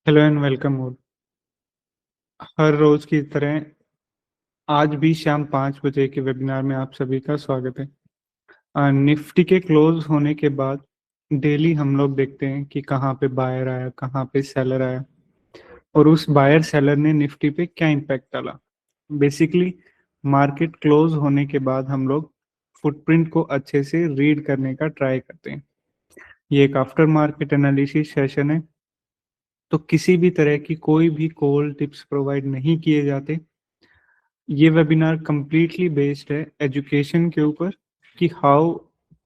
Hello and welcome all. हर रोज की तरह आज भी शाम 5 बजे के वेबिनार में आप सभी का स्वागत है। निफ्टी के क्लोज होने के बाद डेली हम लोग देखते हैं कि कहाँ पे बायर आया, कहाँ पे सेलर आया और उस बायर सेलर ने निफ्टी पे क्या इम्पैक्ट डाला। बेसिकली मार्केट क्लोज होने के बाद हम लोग फुटप्रिंट को अच्छे से रीड करने का ट्राई करते हैं। ये एक आफ्टर मार्केट एनालिसिस सेशन है, तो किसी भी तरह की कोई भी कॉल टिप्स प्रोवाइड नहीं किए जाते। ये वेबिनार कंप्लीटली बेस्ड है एजुकेशन के ऊपर कि how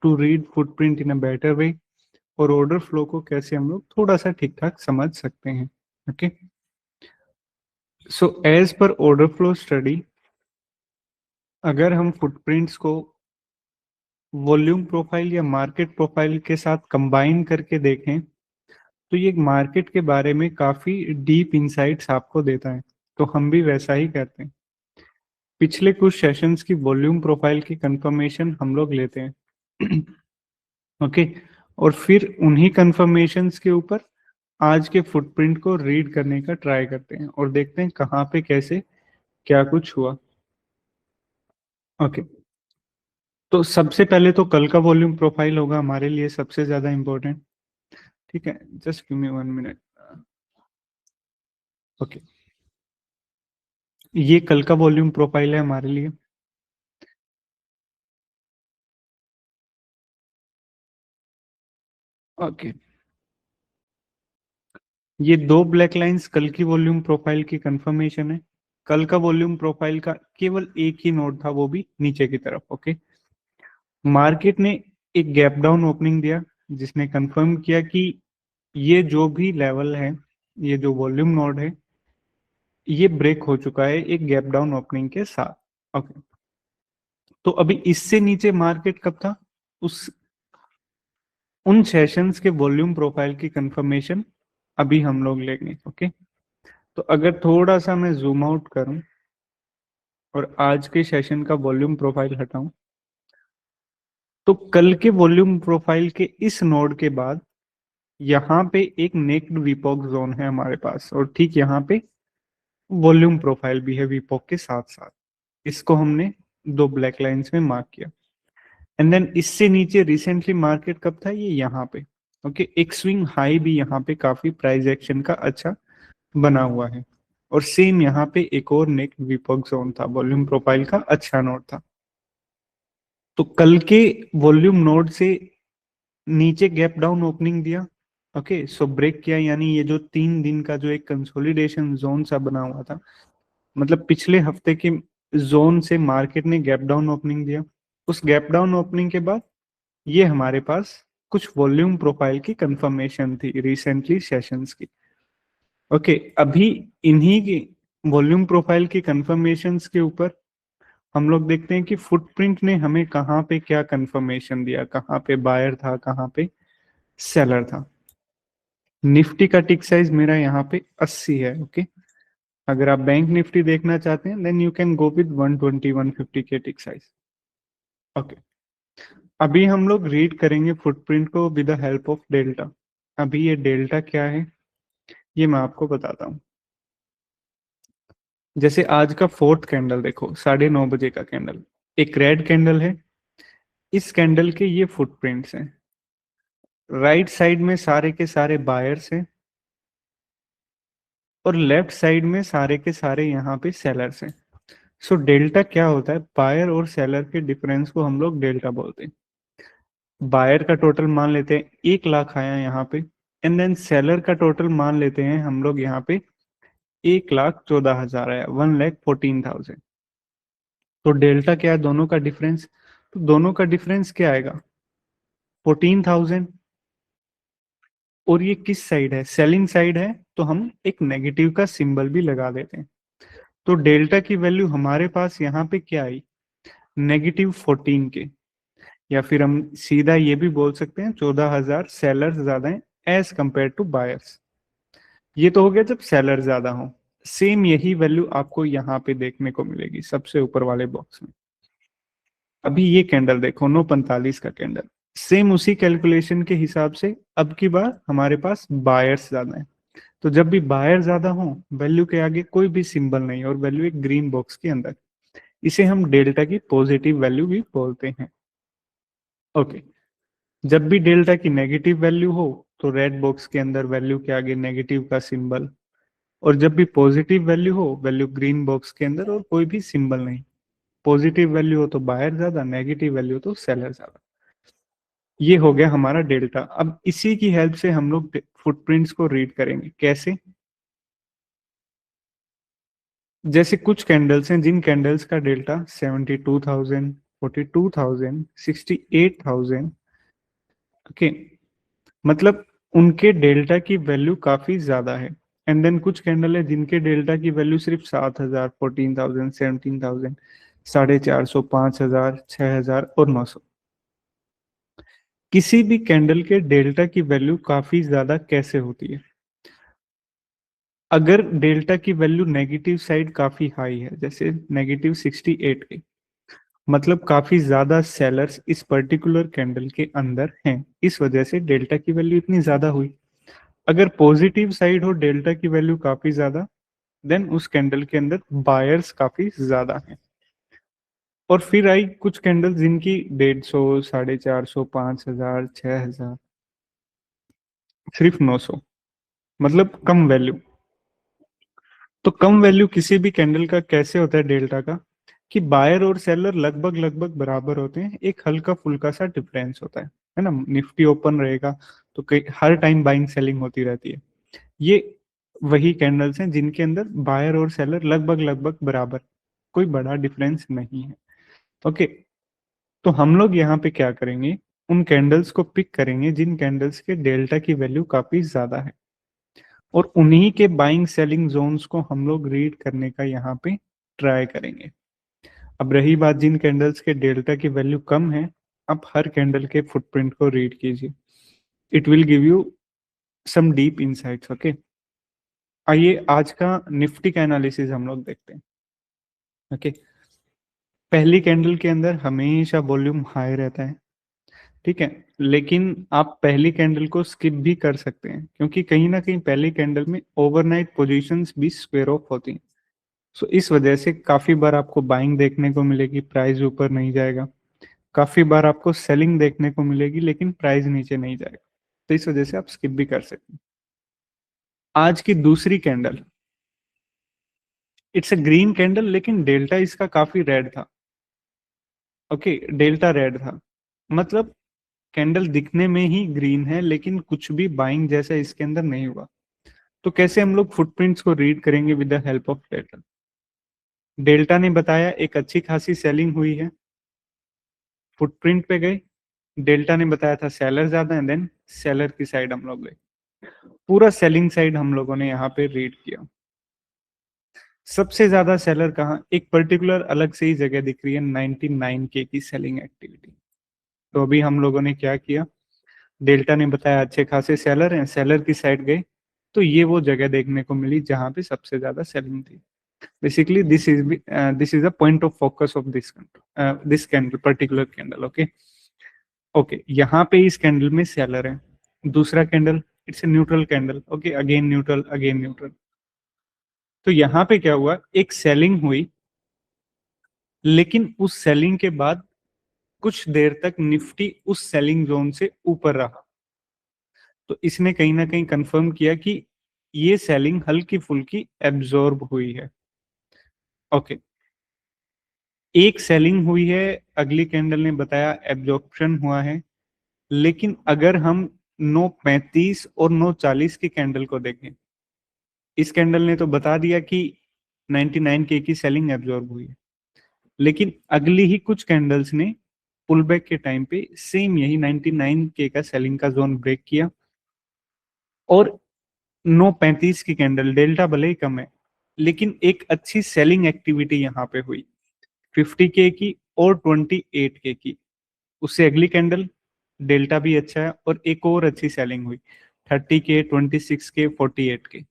to read footprint in a better way और ऑर्डर फ्लो को कैसे हम लोग थोड़ा सा ठीक ठाक समझ सकते हैं। Okay, so as per order flow study, अगर हम फुटप्रिंट्स को वॉल्यूम प्रोफाइल या मार्केट प्रोफाइल के साथ कंबाइन करके देखें तो ये मार्केट के बारे में काफी डीप इंसाइट्स आपको देता है। तो हम भी वैसा ही करते हैं। पिछले कुछ सेशंस की वॉल्यूम प्रोफाइल की कंफर्मेशन हम लोग लेते हैं ओके, और फिर उन्हीं कंफर्मेशंस के ऊपर आज के फुटप्रिंट को रीड करने का ट्राई करते हैं और देखते हैं कहाँ पे कैसे क्या कुछ हुआ। ओके, तो सबसे पहले तो कल का वॉल्यूम प्रोफाइल होगा हमारे लिए सबसे ज्यादा इम्पोर्टेंट। ठीक है, just give me 1 minute. Okay, ये कल का वॉल्यूम प्रोफाइल है हमारे लिए। ओके, ये दो ब्लैक लाइंस कल की वॉल्यूम प्रोफाइल की कंफर्मेशन है। कल का वॉल्यूम प्रोफाइल का केवल एक ही नोड था, वो भी नीचे की तरफ। ओके, मार्केट ने एक गैप डाउन ओपनिंग दिया जिसने कंफर्म किया कि ये जो भी लेवल है, ये जो वॉल्यूम नोड है, ये ब्रेक हो चुका है एक गैप डाउन ओपनिंग के साथ। ओके, तो अभी इससे नीचे मार्केट कब था, उस उन सेशंस के वॉल्यूम प्रोफाइल की कंफर्मेशन अभी हम लोग लेंगे। ओके, तो अगर थोड़ा सा मैं जूम आउट करूं और आज के सेशन का वॉल्यूम प्रोफाइल हटाऊं, तो कल के वॉल्यूम प्रोफाइल के इस नोड के बाद यहाँ पे एक नेक्ड वीपॉक जोन है हमारे पास और ठीक यहाँ पे वॉल्यूम प्रोफाइल भी है वीपॉक के साथ साथ। इसको हमने दो ब्लैक लाइंस में मार्क किया। एंड देन इससे नीचे रिसेंटली मार्केट कब था, ये यहाँ पे। ओके, एक स्विंग हाई भी यहाँ पे काफी प्राइस एक्शन का अच्छा बना हुआ है और सेम यहाँ पे एक और नेक्ड वीपॉक जोन था, वॉल्यूम प्रोफाइल का अच्छा नोड था। तो कल के वॉल्यूम नोड से नीचे गैप डाउन ओपनिंग दिया। ओके, सो ब्रेक किया, यानी ये जो 3 दिन का जो एक कंसोलिडेशन जोन सा बना हुआ था, मतलब पिछले हफ्ते के जोन से मार्केट ने गैप डाउन ओपनिंग दिया। उस गैप डाउन ओपनिंग के बाद ये हमारे पास कुछ वॉल्यूम प्रोफाइल की कंफर्मेशन थी रिसेंटली सेशंस की। ओके, अभी इन्हीं की वॉल्यूम प्रोफाइल की कंफर्मेशंस के ऊपर हम लोग देखते हैं कि फुटप्रिंट ने हमें कहाँ पे क्या कंफर्मेशन दिया, कहाँ पे बायर था, कहाँ पे सेलर था। निफ्टी का टिक साइज मेरा यहाँ पे 80 है। ओके, अगर आप बैंक निफ्टी देखना चाहते हैं then you can go with 120 150 के टिक साइज। ओके, अभी हम लोग रीड करेंगे फुटप्रिंट को with the help of delta. अभी ये डेल्टा क्या है ये मैं आपको बताता हूँ। जैसे आज का फोर्थ कैंडल देखो, 9:30 बजे का कैंडल, एक रेड कैंडल है। इस कैंडल के ये फुटप्रिंट्स हैं। राइट साइड में सारे के सारे बायर्स हैं और लेफ्ट साइड में सारे के सारे यहाँ पे सेलर्स हैं। सो डेल्टा क्या होता है, बायर और सेलर के डिफरेंस को हम लोग डेल्टा बोलते हैं। बायर का टोटल मान लेते हैं 1 लाख आया यहाँ पे, एंड देन सेलर का टोटल मान लेते हैं हम लोग यहाँ पे 1,14,000 आया, 1,14,000। तो डेल्टा क्या है, दोनों का डिफरेंस। तो दोनों का डिफरेंस क्या आएगा, 14,000। और ये किस साइड है, सेलिंग साइड है, तो हम एक नेगेटिव का सिंबल भी लगा देते हैं। तो डेल्टा की वैल्यू हमारे पास यहाँ पे क्या आई, -14 के, या फिर हम सीधा ये भी बोल सकते हैं 14,000 सेलर्स ज्यादा हैं एज कंपेयर टू बायर्स। ये तो हो गया जब सेलर ज्यादा हो। सेम यही वैल्यू आपको यहाँ पे देखने को मिलेगी सबसे ऊपर वाले बॉक्स में। अभी ये कैंडल देखो, 9:45 का कैंडल, सेम उसी कैलकुलेशन के हिसाब से अब की बार हमारे पास बायर्स ज्यादा है। तो जब भी बायर ज्यादा हो, वैल्यू के आगे कोई भी सिंबल नहीं और वैल्यू एक ग्रीन बॉक्स के अंदर, इसे हम डेल्टा की पॉजिटिव वैल्यू भी बोलते हैं। ओके, जब भी डेल्टा की नेगेटिव वैल्यू हो तो रेड बॉक्स के अंदर वैल्यू के आगे नेगेटिव का सिंबल, और जब भी पॉजिटिव वैल्यू हो वैल्यू ग्रीन बॉक्स के अंदर और कोई भी सिंबल नहीं। पॉजिटिव वैल्यू हो तो बायर ज्यादा, नेगेटिव वैल्यू तो सेलर ज्यादा। ये हो गया हमारा डेल्टा। अब इसी की हेल्प से हम लोग फुटप्रिंट्स को रीड करेंगे। कैसे? जैसे कुछ कैंडल्स हैं जिन कैंडल्स का डेल्टा 72,000, 42,000, 68,000, ओके, मतलब उनके डेल्टा की वैल्यू काफी ज्यादा है। एंड देन कुछ कैंडल है जिनके डेल्टा की वैल्यू सिर्फ 7,000, 14,000, 17,000, 450, 5,000, 6,000 और 900। किसी भी कैंडल के डेल्टा की वैल्यू काफी ज्यादा कैसे होती है? अगर डेल्टा की वैल्यू नेगेटिव साइड काफी हाई है, जैसे -68 के, मतलब काफी ज्यादा सेलर्स इस पर्टिकुलर कैंडल के अंदर हैं, इस वजह से डेल्टा की वैल्यू इतनी ज्यादा हुई। अगर पॉजिटिव साइड हो डेल्टा की वैल्यू काफी ज्यादा, देन उस कैंडल के अंदर बायर्स काफी ज्यादा हैं। और फिर आई कुछ कैंडल जिनकी 150, 450, 5,000, 6,000, सिर्फ 900, मतलब कम वैल्यू। तो कम वैल्यू किसी भी कैंडल का कैसे होता है डेल्टा का, कि बायर और सेलर लगभग लगभग बराबर होते हैं, एक हल्का फुल्का सा डिफरेंस होता है ना। निफ्टी ओपन रहेगा तो कई हर टाइम बाइंग सेलिंग होती रहती है। ये वही कैंडल्स हैं जिनके अंदर बायर और सेलर लगभग लगभग बराबर, कोई बड़ा डिफरेंस नहीं है। ओके, तो हम लोग यहाँ पे क्या करेंगे, उन कैंडल्स को पिक करेंगे जिन कैंडल्स के डेल्टा की वैल्यू काफी ज्यादा है, और उन्हीं के बाइंग सेलिंग जोन्स को हम लोग रीड करने का यहाँ पे ट्राई करेंगे। अब रही बात जिन कैंडल्स के डेल्टा की वैल्यू कम है, आप हर कैंडल के फुटप्रिंट को रीड कीजिए, it will give you some deep insights. Okay, आइए आज का निफ्टी का एनालिसिस हम लोग देखते हैं। ओके, पहली कैंडल के अंदर हमेशा वॉल्यूम हाई रहता है, ठीक है, लेकिन आप पहली कैंडल को स्किप भी कर सकते हैं क्योंकि कहीं ना कहीं पहली कैंडल में ओवरनाइट पोजीशंस भी स्क्वेयर ऑफ होती हैं। सो इस वजह से काफी बार आपको बाइंग देखने को मिलेगी, प्राइस ऊपर नहीं जाएगा। काफी बार आपको सेलिंग देखने को मिलेगी लेकिन प्राइस नीचे नहीं जाएगा। तो इस वजह से आप स्किप भी कर सकते हैं। आज की दूसरी candle, it's a green candle लेकिन डेल्टा इसका काफी रेड था। ओके, डेल्टा रेड था, मतलब कैंडल दिखने में ही ग्रीन है लेकिन कुछ भी बाइंग जैसा इसके अंदर नहीं हुआ। तो कैसे हम लोग फुटप्रिंट्स को रीड करेंगे with the help of delta? Delta ने बताया एक अच्छी खासी सेलिंग हुई है, फुटप्रिंट पे गए, डेल्टा ने बताया था सेलर ज्यादा है, देन सेलर की साइड हम लोग गए, पूरा सेलिंग साइड हम लोगों ने यहाँ पे रीड किया। सबसे ज्यादा सेलर कहाँ, एक पर्टिकुलर अलग से ही जगह दिख रही है, 99K की सेलिंग एक्टिविटी। तो अभी हम लोगों ने क्या किया, डेल्टा ने बताया अच्छे खासे सेलर हैं, सेलर की साइड गए, तो ये वो जगह देखने को मिली जहां पे सबसे ज्यादा सेलिंग थी। Basically this is a point of focus of this candle, particular candle. Okay, okay, यहाँ पे इस कैंडल में सेलर है। दूसरा candle, it's a neutral candle. Okay, again neutral, again neutral. तो यहाँ पे क्या हुआ, एक सेलिंग हुई, लेकिन उस सेलिंग के बाद कुछ देर तक निफ्टी उस सेलिंग जोन से ऊपर रहा। तो इसने कहीं ना कहीं कंफर्म किया कि ये सेलिंग हल्की फुल्की एब्जॉर्ब हुई है। ओके, एक सेलिंग हुई है, अगली कैंडल ने बताया एब्जॉर्प्शन हुआ है, लेकिन अगर हम 9:35 और 9:40 की कैंडल को देखें, इस कैंडल ने तो बता दिया कि 99K की सेलिंग एब्जॉर्ब हुई है, लेकिन अगली ही कुछ कैंडल्स ने पुल बैक के टाइम पे सेम यही 99K का सेलिंग का जोन ब्रेक किया, और 9:35 की कैंडल, डेल्टा भले ही कम है लेकिन एक अच्छी सेलिंग एक्टिविटी यहाँ पे हुई, 50K की और 28K की। उससे अगली कैंडल, डेल्टा भी अच्छा है और एक और अच्छी सेलिंग हुई, 30K, 26K, 48K।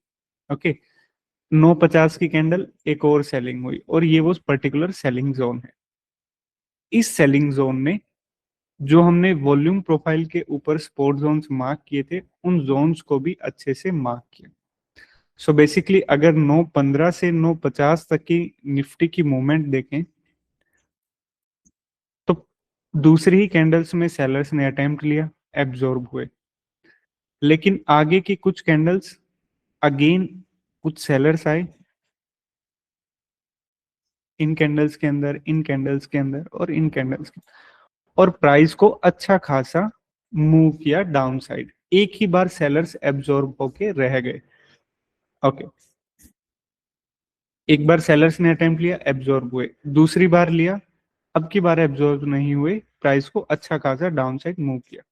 ओके, 9:50 की कैंडल, एक और सेलिंग हुई, और ये वो पर्टिकुलर सेलिंग जोन है। इस सेलिंग जोन में जो हमने वॉल्यूम प्रोफाइल के ऊपर स्पोर्ट जोन्स मार्क किए थे, उन जोन्स को भी अच्छे से मार्क किया। सो बेसिकली अगर 9.15 से 9.50 तक की निफ्टी की मूवमेंट देखें तो दूसरी ही कैंडल्स में सेलर्स ने अटेम्प्ट लिया, एब्जॉर्ब हुए। लेकिन आगे की कुछ कैंडल्स अगेन कुछ सेलर्स आए, इन कैंडल्स के अंदर, इन कैंडल्स के अंदर और इन कैंडल्स के, और प्राइस को अच्छा खासा मूव किया डाउन साइड। एक ही बार सेलर्स एब्जॉर्ब होके रह गए। ओके, एक बार सेलर्स ने अटेम्प्ट लिया, एब्जॉर्ब हुए, दूसरी बार लिया, अब की बार एब्जॉर्ब नहीं हुए, प्राइस को अच्छा खासा डाउन साइड मूव किया।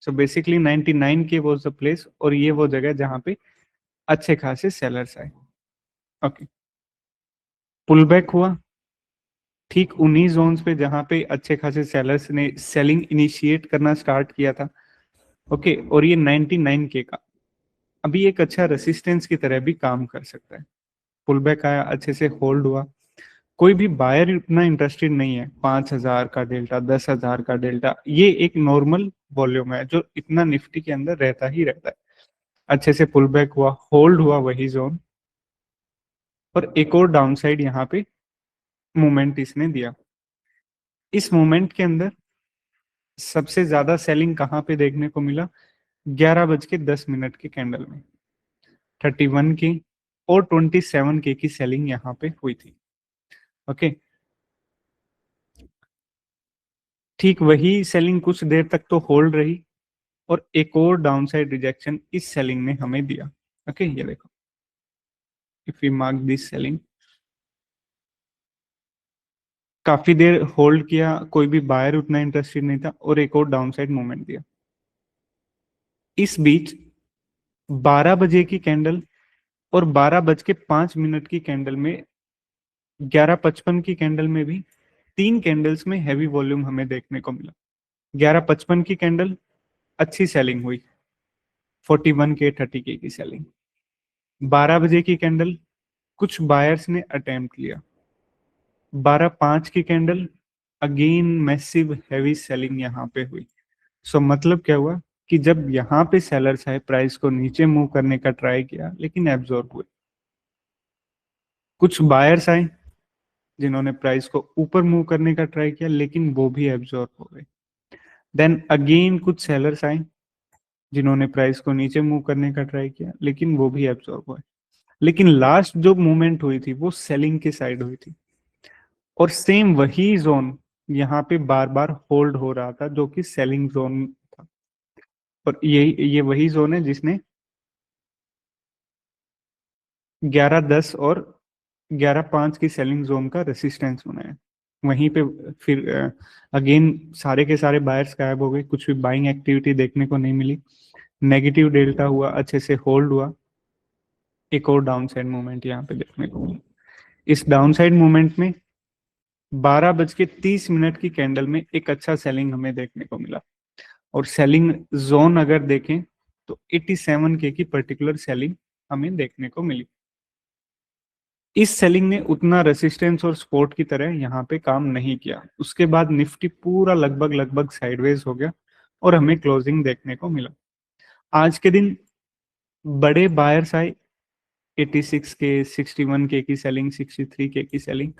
सो बेसिकली 99 के वाज द प्लेस, और ये वो जगह जहां पे अच्छे खासे सेलर्स आए। ओके, पुल बैक हुआ ठीक उन्हीं जोन्स पे जहां पे अच्छे खासे सेलर्स ने सेलिंग इनिशिएट करना स्टार्ट किया था। ओके, और ये 99 के का अभी एक अच्छा रेसिस्टेंस की तरह भी काम कर सकता है। पुल बैक आया, अच्छे से होल्ड हुआ, कोई भी बायर इतना इंटरेस्टेड नहीं है। 5,000 का डेल्टा, 10,000 का डेल्टा, ये एक नॉर्मल वॉल्यूम है जो इतना निफ्टी के अंदर रहता ही रहता है। अच्छे से पुल बैक हुआ, होल्ड हुआ वही जोन, और एक और डाउन साइड यहाँ पे मूवमेंट इसने दिया। इस मूवमेंट के अंदर सबसे ज्यादा सेलिंग कहाँ पे देखने को मिला? 11:10 की कैंडल में 31 की और 27 के की सेलिंग यहाँ पे हुई थी। ओके, ठीक वही सेलिंग कुछ देर तक तो होल्ड रही, और एक और डाउनसाइड रिजेक्शन इस सेलिंग ने हमें दिया। ओके, ये देखो, if you mark this selling, काफी देर होल्ड किया, कोई भी बायर उतना इंटरेस्टेड नहीं था, और एक और डाउनसाइड मूवमेंट दिया। इस बीच 12 बजे की कैंडल और 12:05 की कैंडल में, 11:55 की कैंडल में भी तीन कैंडल्स में हैवी वॉल्यूम हमें देखने को मिला। 11:55 की कैंडल अच्छी सेलिंग हुई, 41 के 30 के की सेलिंग। 12 बजे की कैंडल कुछ बायर्स ने अटेम्प्ट लिया। 12:05 की candle again massive heavy selling यहाँ पे हुई। सो मतलब क्या हुआ कि जब यहाँ पे सेलर्स आए, प्राइस को नीचे मूव करने का ट्राई किया, लेकिन एब्जॉर्ब हुए। कुछ बायर्स आए जिन्होंने प्राइस को ऊपर मूव करने का ट्राई किया, लेकिन वो भी एब्जॉर्ब हो गए। देन अगेन कुछ सेलर्स आए जिन्होंने प्राइस को नीचे मूव करने का ट्राई किया, लेकिन वो भी एब्जॉर्ब हुए। लेकिन लास्ट जो मूवमेंट हुई थी वो सेलिंग की साइड हुई थी, और सेम वही जोन यहाँ पे बार बार होल्ड हो रहा था जो कि सेलिंग जोन था। और ये वही जोन है जिसने 11:10 और 11:05 की सेलिंग जोन का रेसिस्टेंस बनाया। वहीं पे फिर अगेन सारे के सारे बायर्स गायब हो गए, कुछ भी बाइंग एक्टिविटी देखने को नहीं मिली। नेगेटिव डेल्टा हुआ, अच्छे से होल्ड हुआ, एक और डाउन साइड मूवमेंट यहाँ पे देखने को मिला। इस डाउन साइड मूवमेंट में 12:30 की कैंडल में एक अच्छा सेलिंग हमें देखने को मिला, और सेलिंग जोन अगर देखें तो 87 के की पर्टिकुलर सेलिंग हमें देखने को मिली। इस सेलिंग ने उतना रेसिस्टेंस और सपोर्ट की तरह यहाँ पे काम नहीं किया। उसके बाद निफ्टी पूरा लगभग लगभग साइडवेज हो गया, और हमें क्लोजिंग देखने को मिला। आज के दिन बड़े बायर्स आए, 86 के, 61 के की सेलिंग, 63 के की सेलिंग।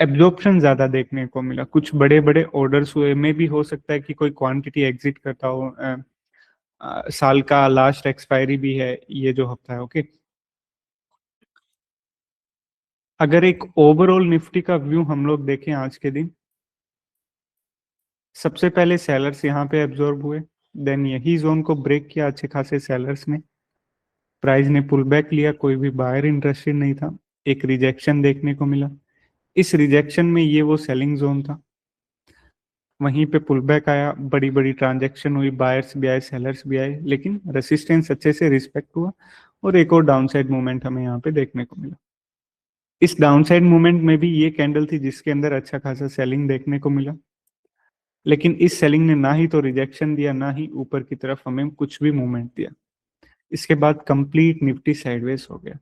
एब्जॉर्प्शन ज्यादा देखने को मिला, कुछ बड़े बड़े ऑर्डर्स हुए, में भी हो सकता है कि कोई क्वांटिटी एग्जिट करता हो। साल का लास्ट एक्सपायरी भी है ये जो हफ्ता है। ओके, अगर एक ओवरऑल निफ्टी का व्यू हम लोग देखें आज के दिन, सबसे पहले सेलर्स यहाँ पे एब्जॉर्ब हुए, देन यही जोन को ब्रेक किया अच्छे खासे सेलर्स ने, प्राइस ने पुल बैक लिया, कोई भी बायर इंटरेस्टेड नहीं था, एक रिजेक्शन देखने को मिला। इस रिजेक्शन में ये वो सेलिंग जोन था, वहीं पे पुल बैक आया, बड़ी बड़ी ट्रांजैक्शन हुई, बायर्स भी आए, सेलर्स भी आए, लेकिन रेसिस्टेंस अच्छे से रिस्पेक्ट हुआ, और एक और डाउनसाइड मूवमेंट हमें यहाँ पे देखने को मिला। इस डाउनसाइड मूवमेंट में भी ये कैंडल थी जिसके अंदर अच्छा खासा सेलिंग देखने को मिला, लेकिन इस सेलिंग ने ना ही तो रिजेक्शन दिया, ना ही ऊपर की तरफ हमें कुछ भी मूवमेंट दिया। इसके बाद कंप्लीट निफ्टी साइडवेज हो गया।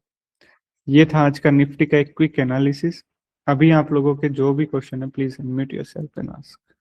ये था आज का निफ्टी का एक क्विक एनालिसिस। अभी आप लोगों के जो भी क्वेश्चन है, please unmute yourself and ask.